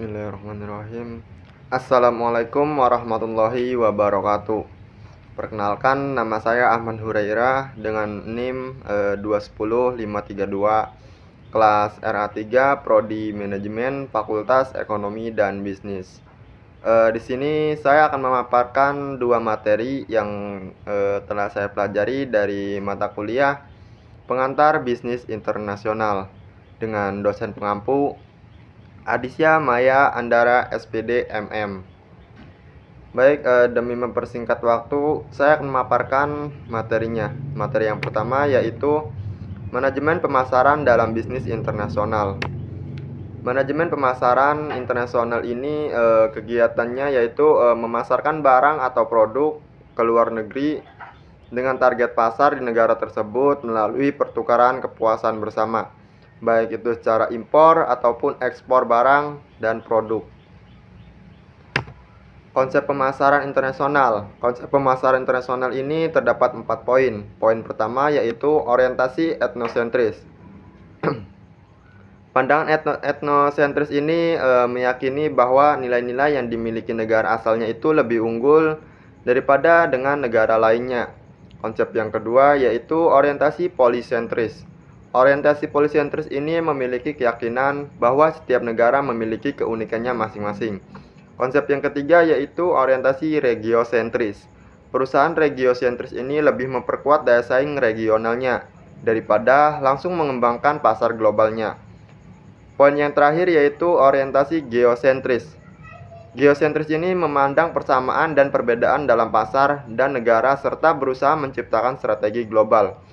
Bismillahirrahmanirrahim. Assalamualaikum warahmatullahi wabarakatuh. Perkenalkan, nama saya Ahmad Hurairah dengan NIM 210532, kelas RA3, Prodi Manajemen, Fakultas Ekonomi dan Bisnis. Di sini saya akan memaparkan dua materi yang telah saya pelajari dari mata kuliah Pengantar Bisnis Internasional dengan dosen pengampu Adisya Maya Andara SPD MM. Baik, demi mempersingkat waktu, saya akan memaparkan materinya. Materi yang pertama yaitu manajemen pemasaran dalam bisnis internasional. Manajemen pemasaran internasional ini kegiatannya yaitu memasarkan barang atau produk ke luar negeri dengan target pasar di negara tersebut melalui pertukaran kepuasan bersama, baik itu secara impor ataupun ekspor barang dan produk. Konsep pemasaran internasional. Konsep pemasaran internasional ini terdapat 4 poin. Poin pertama yaitu orientasi etnosentris. Pandangan etnosentris ini meyakini bahwa nilai-nilai yang dimiliki negara asalnya itu lebih unggul daripada dengan negara lainnya. Konsep yang kedua yaitu orientasi polisentris. Orientasi polisentris ini memiliki keyakinan bahwa setiap negara memiliki keunikannya masing-masing. Konsep yang ketiga yaitu orientasi regiosentris. Perusahaan regiosentris ini lebih memperkuat daya saing regionalnya daripada langsung mengembangkan pasar globalnya. Poin yang terakhir yaitu orientasi geosentris. Geosentris ini memandang persamaan dan perbedaan dalam pasar dan negara serta berusaha menciptakan strategi global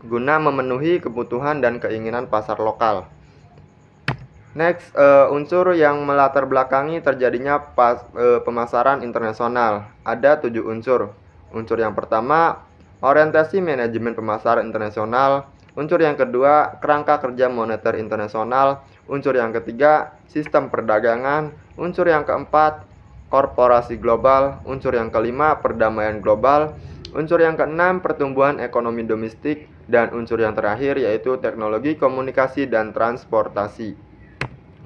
guna memenuhi kebutuhan dan keinginan pasar lokal. Next, unsur yang melatar belakangi terjadinya pemasaran internasional. Ada 7 unsur. Unsur yang pertama, orientasi manajemen pemasaran internasional. Unsur yang kedua, kerangka kerja moneter internasional. Unsur yang ketiga, sistem perdagangan. Unsur yang keempat, korporasi global. Unsur yang kelima, perdamaian global. Unsur yang keenam, pertumbuhan ekonomi domestik. Dan unsur yang terakhir yaitu teknologi komunikasi dan transportasi.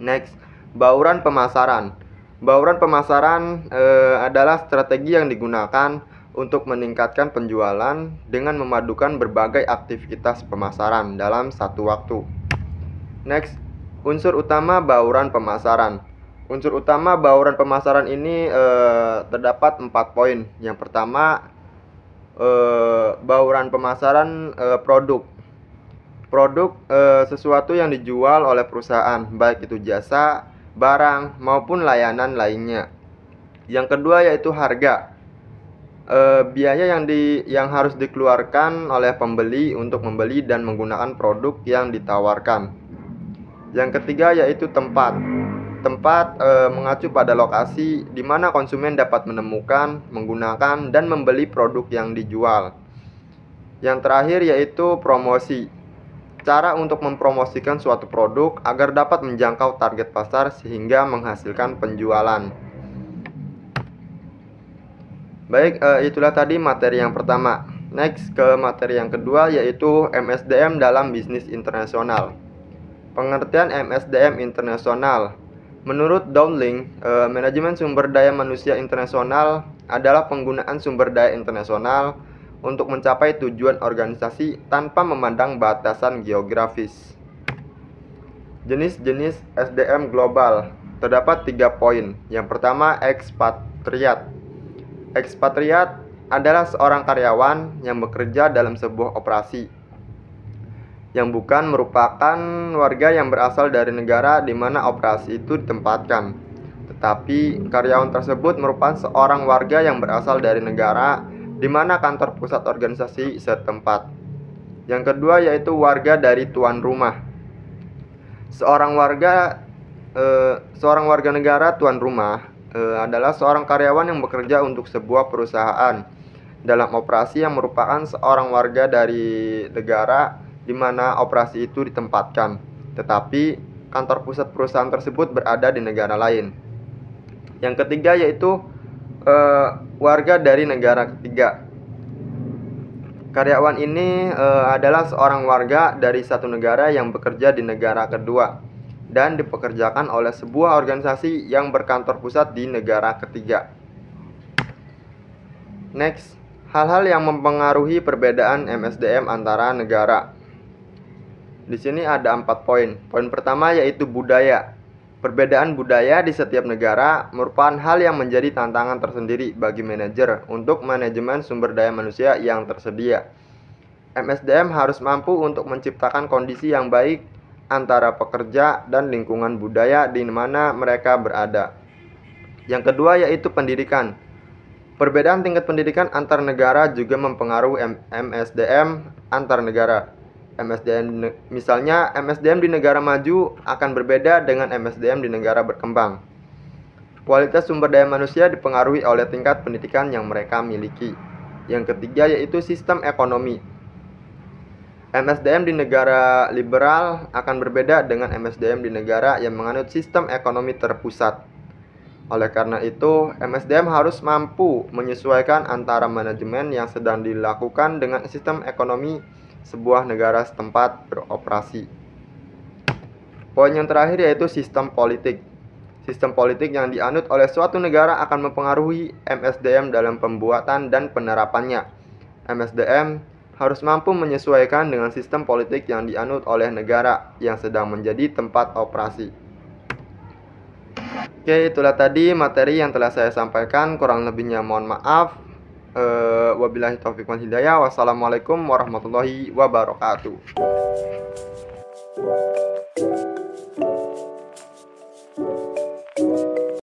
Next, bauran pemasaran. Bauran pemasaran adalah strategi yang digunakan untuk meningkatkan penjualan dengan memadukan berbagai aktivitas pemasaran dalam satu waktu. Next, unsur utama bauran pemasaran. Unsur utama bauran pemasaran ini terdapat 4 poin. Yang pertama, bauran pemasaran produk. Produk sesuatu yang dijual oleh perusahaan, baik itu jasa, barang maupun layanan lainnya. Yang kedua yaitu harga. Biaya yang harus dikeluarkan oleh pembeli untuk membeli dan menggunakan produk yang ditawarkan. Yang ketiga yaitu tempat. Tempat mengacu pada lokasi di mana konsumen dapat menemukan, menggunakan, dan membeli produk yang dijual. Yang terakhir yaitu promosi. Cara untuk mempromosikan suatu produk agar dapat menjangkau target pasar sehingga menghasilkan penjualan. Baik, itulah tadi materi yang pertama. Next, ke materi yang kedua yaitu MSDM dalam bisnis internasional. Pengertian MSDM internasional. Menurut Dowling, manajemen sumber daya manusia internasional adalah penggunaan sumber daya internasional untuk mencapai tujuan organisasi tanpa memandang batasan geografis. Jenis-jenis SDM global terdapat 3 poin. Yang pertama, ekspatriat. Ekspatriat adalah seorang karyawan yang bekerja dalam sebuah operasi yang bukan merupakan warga yang berasal dari negara di mana operasi itu ditempatkan, tetapi karyawan tersebut merupakan seorang warga yang berasal dari negara di mana kantor pusat organisasi setempat. Yang kedua yaitu warga dari tuan rumah. Seorang warga negara tuan rumah adalah seorang karyawan yang bekerja untuk sebuah perusahaan dalam operasi yang merupakan seorang warga dari negara di mana operasi itu ditempatkan, tetapi kantor pusat perusahaan tersebut berada di negara lain. Yang ketiga yaitu warga dari negara ketiga. Karyawan ini adalah seorang warga dari satu negara yang bekerja di negara kedua. dan dipekerjakan oleh sebuah organisasi yang berkantor pusat di negara ketiga. Next, hal-hal yang mempengaruhi perbedaan MSDM antara negara. Di sini ada 4 poin. Poin pertama yaitu budaya. Perbedaan budaya di setiap negara merupakan hal yang menjadi tantangan tersendiri bagi manajer untuk manajemen sumber daya manusia yang tersedia. MSDM harus mampu untuk menciptakan kondisi yang baik antara pekerja dan lingkungan budaya di mana mereka berada. Yang kedua yaitu pendidikan. Perbedaan tingkat pendidikan antar negara juga mempengaruhi MSDM antar negara. Misalnya MSDM di negara maju akan berbeda dengan MSDM di negara berkembang. Kualitas sumber daya manusia dipengaruhi oleh tingkat pendidikan yang mereka miliki. Yang ketiga yaitu sistem ekonomi. MSDM di negara liberal akan berbeda dengan MSDM di negara yang menganut sistem ekonomi terpusat. Oleh karena itu, MSDM harus mampu menyesuaikan antara manajemen yang sedang dilakukan dengan sistem ekonomi sebuah negara setempat beroperasi. Poin yang terakhir yaitu sistem politik. Sistem politik yang dianut oleh suatu negara akan mempengaruhi MSDM dalam pembuatan dan penerapannya. MSDM harus mampu menyesuaikan dengan sistem politik yang dianut oleh negara yang sedang menjadi tempat operasi. Oke, itulah tadi materi yang telah saya sampaikan. Kurang lebihnya mohon maaf. Wabillahi taufiq wal hidayah. Wassalamualaikum warahmatullahi wabarakatuh.